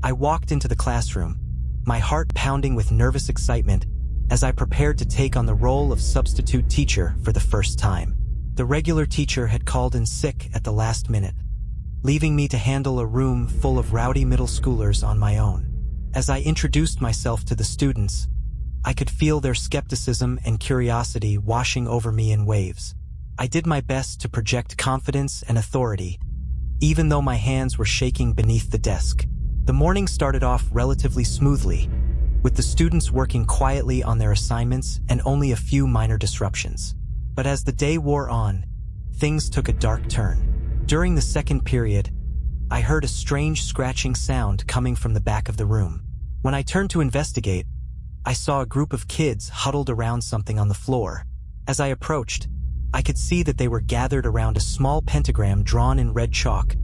I walked into the classroom, my heart pounding with nervous excitement as I prepared to take on the role of substitute teacher for the first time. The regular teacher had called in sick at the last minute, leaving me to handle a room full of rowdy middle schoolers on my own. As I introduced myself to the students, I could feel their skepticism and curiosity washing over me in waves. I did my best to project confidence and authority, even though my hands were shaking beneath the desk. The morning started off relatively smoothly, with the students working quietly on their assignments and only a few minor disruptions. But as the day wore on, things took a dark turn. During the second period, I heard a strange scratching sound coming from the back of the room. When I turned to investigate, I saw a group of kids huddled around something on the floor. As I approached, I could see that they were gathered around a small pentagram drawn in red chalk,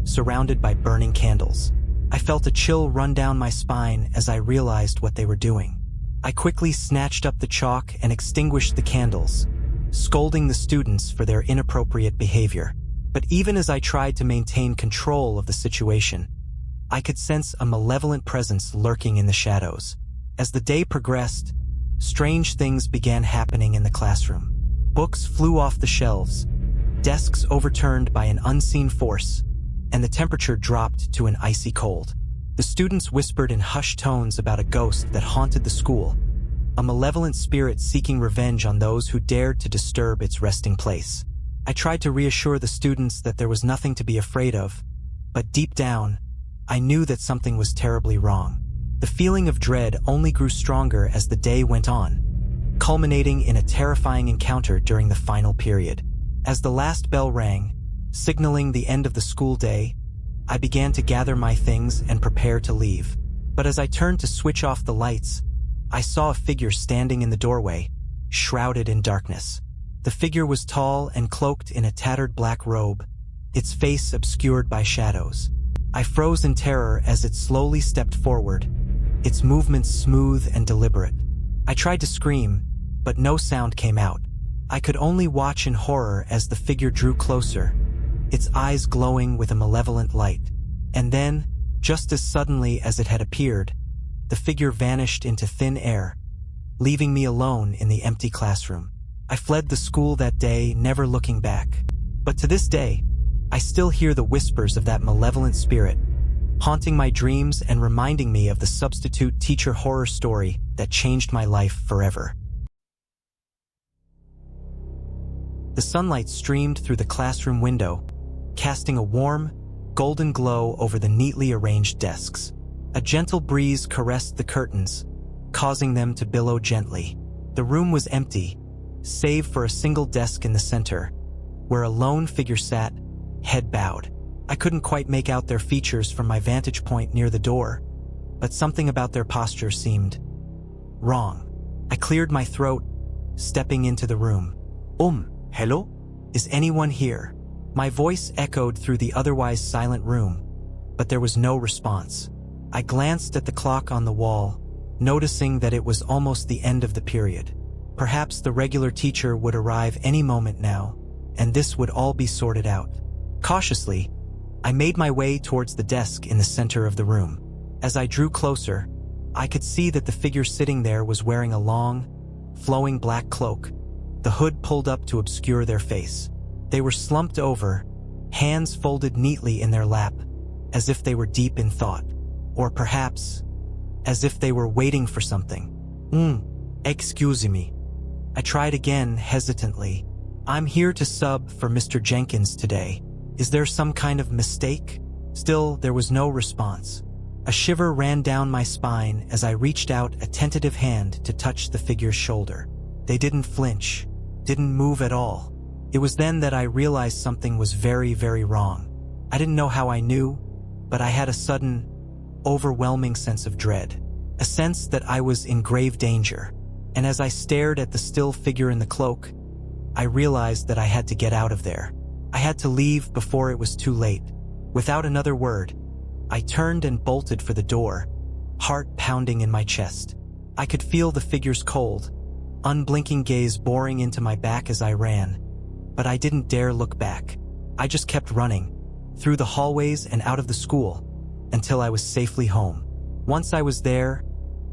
surrounded by burning candles. I felt a chill run down my spine as I realized what they were doing. I quickly snatched up the chalk and extinguished the candles, scolding the students for their inappropriate behavior. But even as I tried to maintain control of the situation, I could sense a malevolent presence lurking in the shadows. As the day progressed, strange things began happening in the classroom. Books flew off the shelves, desks overturned by an unseen force, and the temperature dropped to an icy cold. The students whispered in hushed tones about a ghost that haunted the school, a malevolent spirit seeking revenge on those who dared to disturb its resting place. I tried to reassure the students that there was nothing to be afraid of, but deep down, I knew that something was terribly wrong. The feeling of dread only grew stronger as the day went on, culminating in a terrifying encounter during the final period. As the last bell rang, signaling the end of the school day, I began to gather my things and prepare to leave. But as I turned to switch off the lights, I saw a figure standing in the doorway, shrouded in darkness. The figure was tall and cloaked in a tattered black robe, its face obscured by shadows. I froze in terror as it slowly stepped forward, its movements smooth and deliberate. I tried to scream, but no sound came out. I could only watch in horror as the figure drew closer, its eyes glowing with a malevolent light. And then, just as suddenly as it had appeared, the figure vanished into thin air, leaving me alone in the empty classroom. I fled the school that day, never looking back. But to this day, I still hear the whispers of that malevolent spirit, haunting my dreams and reminding me of the substitute teacher horror story that changed my life forever. The sunlight streamed through the classroom window, casting a warm, golden glow over the neatly arranged desks. A gentle breeze caressed the curtains, causing them to billow gently. The room was empty, save for a single desk in the center, where a lone figure sat, head bowed. I couldn't quite make out their features from my vantage point near the door, but something about their posture seemed wrong. I cleared my throat, stepping into the room. Hello? Is anyone here? My voice echoed through the otherwise silent room, but there was no response. I glanced at the clock on the wall, noticing that it was almost the end of the period. Perhaps the regular teacher would arrive any moment now, and this would all be sorted out. Cautiously, I made my way towards the desk in the center of the room. As I drew closer, I could see that the figure sitting there was wearing a long, flowing black cloak, the hood pulled up to obscure their face. They were slumped over, hands folded neatly in their lap, as if they were deep in thought. Or perhaps, as if they were waiting for something. Excuse me. I tried again, hesitantly. I'm here to sub for Mr. Jenkins today. Is there some kind of mistake? Still, there was no response. A shiver ran down my spine as I reached out a tentative hand to touch the figure's shoulder. They didn't flinch, didn't move at all. It was then that I realized something was very, very wrong. I didn't know how I knew, but I had a sudden, overwhelming sense of dread. A sense that I was in grave danger. And as I stared at the still figure in the cloak, I realized that I had to get out of there. I had to leave before it was too late. Without another word, I turned and bolted for the door, heart pounding in my chest. I could feel the figure's cold, unblinking gaze boring into my back as I ran, but I didn't dare look back. I just kept running, through the hallways and out of the school, until I was safely home. Once I was there,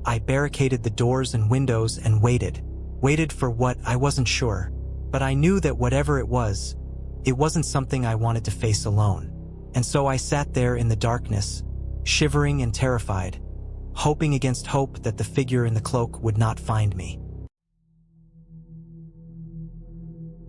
I barricaded the doors and windows and waited. Waited for what, I wasn't sure. But I knew that whatever it wasn't something I wanted to face alone. And so I sat there in the darkness, shivering and terrified, hoping against hope that the figure in the cloak would not find me.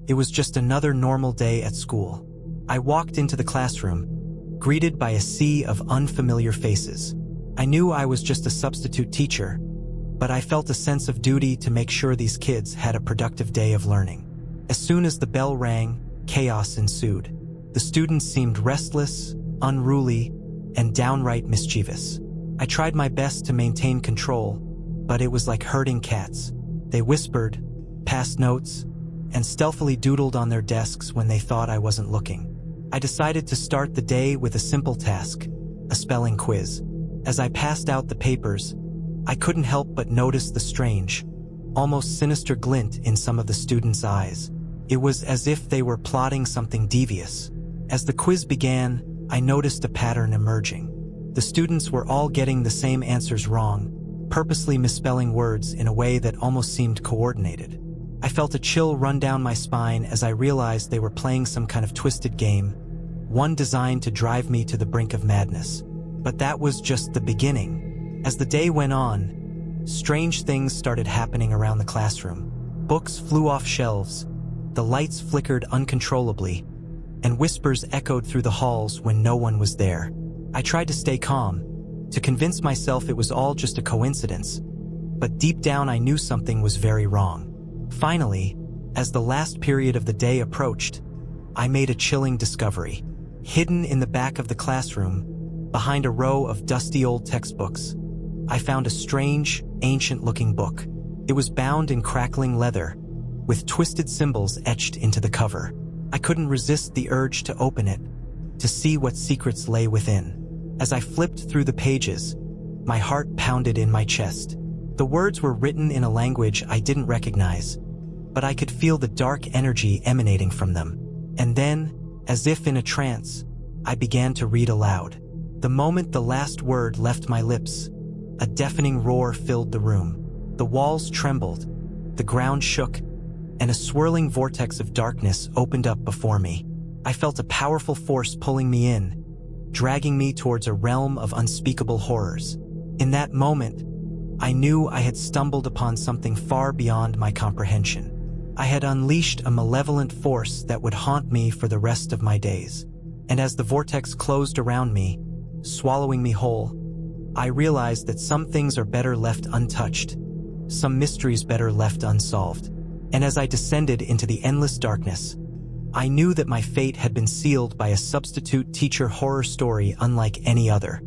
It was just another normal day at school. I walked into the classroom, greeted by a sea of unfamiliar faces. I knew I was just a substitute teacher, but I felt a sense of duty to make sure these kids had a productive day of learning. As soon as the bell rang, chaos ensued. The students seemed restless, unruly, and downright mischievous. I tried my best to maintain control, but it was like herding cats. They whispered, passed notes, and stealthily doodled on their desks when they thought I wasn't looking. I decided to start the day with a simple task, a spelling quiz. As I passed out the papers, I couldn't help but notice the strange, almost sinister glint in some of the students' eyes. It was as if they were plotting something devious. As the quiz began, I noticed a pattern emerging. The students were all getting the same answers wrong, purposely misspelling words in a way that almost seemed coordinated. I felt a chill run down my spine as I realized they were playing some kind of twisted game, one designed to drive me to the brink of madness. But that was just the beginning. As the day went on, strange things started happening around the classroom. Books flew off shelves, the lights flickered uncontrollably, and whispers echoed through the halls when no one was there. I tried to stay calm, to convince myself it was all just a coincidence, but deep down I knew something was very wrong. Finally, as the last period of the day approached, I made a chilling discovery. Hidden in the back of the classroom, behind a row of dusty old textbooks, I found a strange, ancient-looking book. It was bound in crackling leather, with twisted symbols etched into the cover. I couldn't resist the urge to open it, to see what secrets lay within. As I flipped through the pages, my heart pounded in my chest. The words were written in a language I didn't recognize, but I could feel the dark energy emanating from them. And then, as if in a trance, I began to read aloud. The moment the last word left my lips, a deafening roar filled the room. The walls trembled, the ground shook, and a swirling vortex of darkness opened up before me. I felt a powerful force pulling me in, dragging me towards a realm of unspeakable horrors. In that moment, I knew I had stumbled upon something far beyond my comprehension. I had unleashed a malevolent force that would haunt me for the rest of my days. And as the vortex closed around me, swallowing me whole, I realized that some things are better left untouched, some mysteries better left unsolved. And as I descended into the endless darkness, I knew that my fate had been sealed by a substitute teacher horror story unlike any other.